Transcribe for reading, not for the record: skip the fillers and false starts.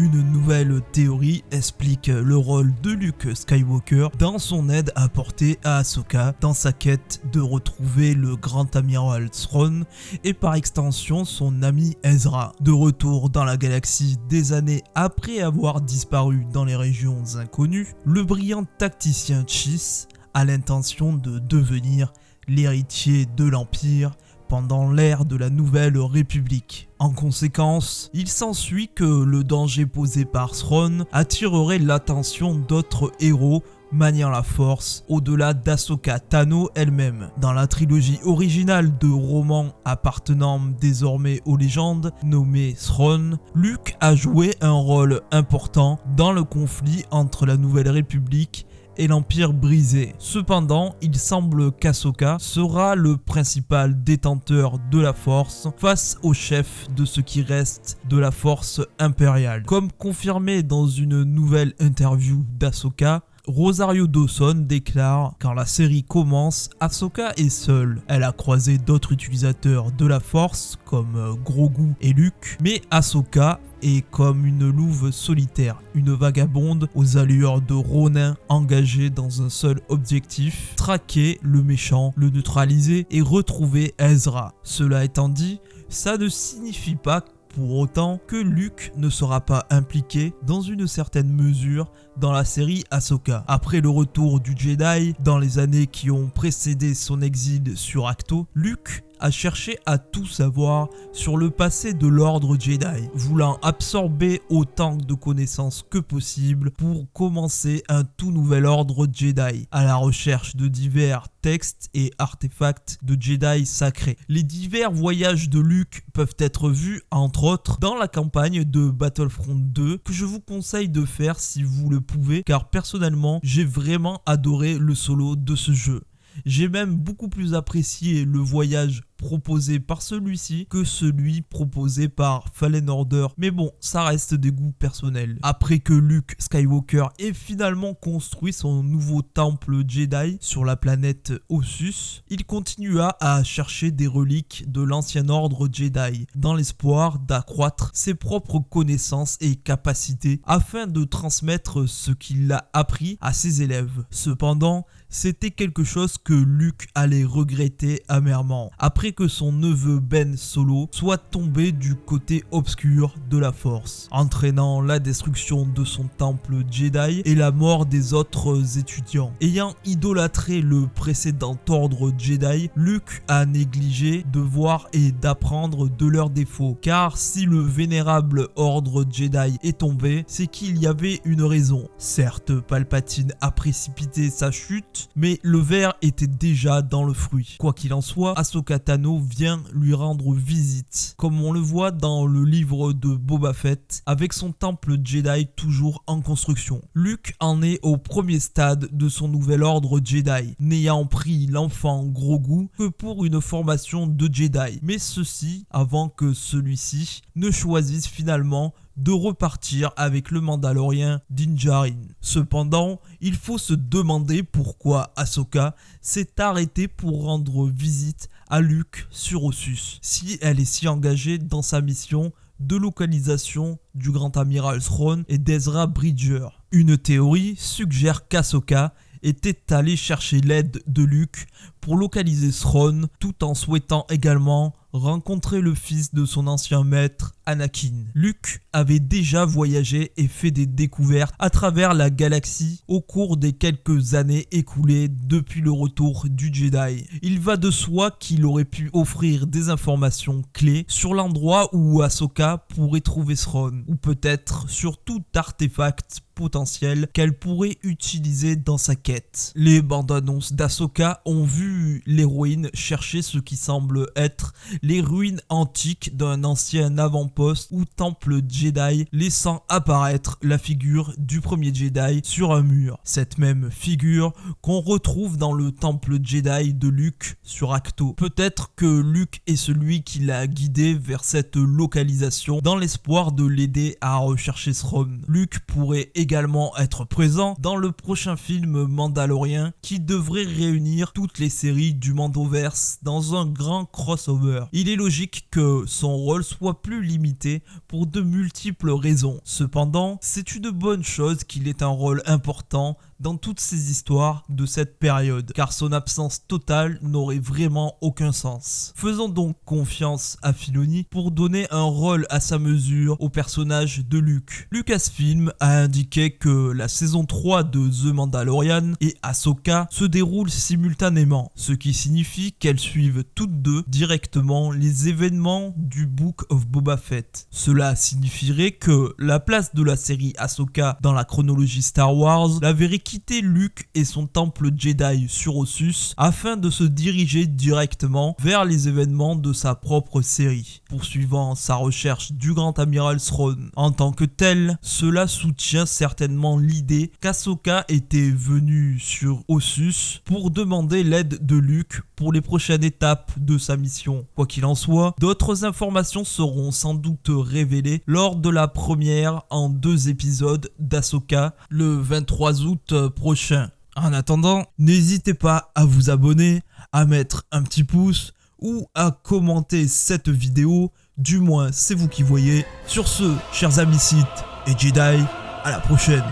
Une nouvelle théorie explique le rôle de Luke Skywalker dans son aide apportée à Ahsoka dans sa quête de retrouver le grand amiral Thrawn et par extension son ami Ezra. De retour dans la galaxie des années après avoir disparu dans les régions inconnues, le brillant tacticien Chiss a l'intention de devenir l'héritier de l'Empire pendant l'ère de la Nouvelle République. En conséquence, il s'ensuit que le danger posé par Thrawn attirerait l'attention d'autres héros maniant la force au-delà d'Ahsoka Tano elle-même. Dans la trilogie originale de romans appartenant désormais aux légendes nommée Thrawn, Luke a joué un rôle important dans le conflit entre la Nouvelle République et l'Empire brisé. Cependant, il semble qu'Ahsoka sera le principal détenteur de la Force face au chef de ce qui reste de la Force impériale. Comme confirmé dans une nouvelle interview d'Ahsoka, Rosario Dawson déclare: quand la série commence, Ahsoka est seule. Elle a croisé d'autres utilisateurs de la Force comme Grogu et Luke, mais Ahsoka est comme une louve solitaire, une vagabonde aux allures de Ronin engagée dans un seul objectif, traquer le méchant, le neutraliser et retrouver Ezra. Cela étant dit, ça ne signifie pas pour autant que Luke ne sera pas impliqué dans une certaine mesure dans la série Ahsoka. Après le retour du Jedi, dans les années qui ont précédé son exil sur Ahch-To, Luke a cherché à tout savoir sur le passé de l'ordre Jedi, voulant absorber autant de connaissances que possible pour commencer un tout nouvel ordre Jedi, à la recherche de divers textes et artefacts de Jedi sacrés. Les divers voyages de Luke peuvent être vus entre autres dans la campagne de Battlefront 2 que je vous conseille de faire si vous le pouvez, car personnellement j'ai vraiment adoré le solo de ce jeu. J'ai même beaucoup plus apprécié le voyage proposé par celui-ci que celui proposé par Fallen Order, mais bon, ça reste des goûts personnels. Après que Luke Skywalker ait finalement construit son nouveau temple Jedi sur la planète Ossus, il continua à chercher des reliques de l'ancien ordre Jedi, dans l'espoir d'accroître ses propres connaissances et capacités afin de transmettre ce qu'il a appris à ses élèves. Cependant, c'était quelque chose que Luke allait regretter amèrement, après que son neveu Ben Solo soit tombé du côté obscur de la Force, entraînant la destruction de son temple Jedi et la mort des autres étudiants. Ayant idolâtré le précédent ordre Jedi, Luke a négligé de voir et d'apprendre de leurs défauts, car si le vénérable ordre Jedi est tombé, c'est qu'il y avait une raison. Certes, Palpatine a précipité sa chute, mais le ver était déjà dans le fruit. Quoi qu'il en soit, Ahsoka Tano vient lui rendre visite, comme on le voit dans le livre de Boba Fett, avec son temple Jedi toujours en construction. Luke en est au premier stade de son nouvel ordre Jedi, n'ayant pris l'enfant Grogu que pour une formation de Jedi, mais ceci avant que celui-ci ne choisisse finalement de repartir avec le Mandalorien Din Djarin. Cependant, il faut se demander pourquoi Ahsoka s'est arrêtée pour rendre visite à Luke sur Ossus, si elle est si engagée dans sa mission de localisation du grand amiral Thrawn et d'Ezra Bridger. Une théorie suggère qu'Ahsoka était allée chercher l'aide de Luke pour localiser Thrawn, tout en souhaitant également rencontrer le fils de son ancien maître, Anakin. Luke avait déjà voyagé et fait des découvertes à travers la galaxie au cours des quelques années écoulées depuis le retour du Jedi. Il va de soi qu'il aurait pu offrir des informations clés sur l'endroit où Ahsoka pourrait trouver Thrawn, ou peut-être sur tout artefact potentiel qu'elle pourrait utiliser dans sa quête. Les bandes annonces d'Ahsoka ont vu l'héroïne chercher ce qui semble être les ruines antiques d'un ancien avant-poste ou temple Jedi, laissant apparaître la figure du premier Jedi sur un mur. Cette même figure qu'on retrouve dans le temple Jedi de Luke sur Ahch-To. Peut-être que Luke est celui qui l'a guidé vers cette localisation dans l'espoir de l'aider à rechercher Thrawn. Luke pourrait également être présent dans le prochain film Mandalorien qui devrait réunir toutes les séries du Mandoverse dans un grand crossover. Il est logique que son rôle soit plus limité pour de multiples raisons. Cependant, c'est une bonne chose qu'il ait un rôle important dans toutes ces histoires de cette période, car son absence totale n'aurait vraiment aucun sens. Faisons donc confiance à Filoni pour donner un rôle à sa mesure au personnage de Luke. Lucasfilm a indiqué que la saison 3 de The Mandalorian et Ahsoka se déroulent simultanément, ce qui signifie qu'elles suivent toutes deux directement les événements du Book of Boba Fett. Cela signifierait que la place de la série Ahsoka dans la chronologie Star Wars la verrait quitter Luke et son temple Jedi sur Ossus afin de se diriger directement vers les événements de sa propre série, poursuivant sa recherche du grand amiral Thrawn. En tant que tel, cela soutient certainement l'idée qu'Ahsoka était venue sur Ossus pour demander l'aide de Luke pour les prochaines étapes de sa mission. Quoi qu'il en soit, d'autres informations seront sans doute révélées lors de la première en 2 épisodes d'Ahsoka le 23 août prochain. En attendant, n'hésitez pas à vous abonner, à mettre un petit pouce ou à commenter cette vidéo, du moins c'est vous qui voyez. Sur ce, chers amis Sith et Jedi, à la prochaine.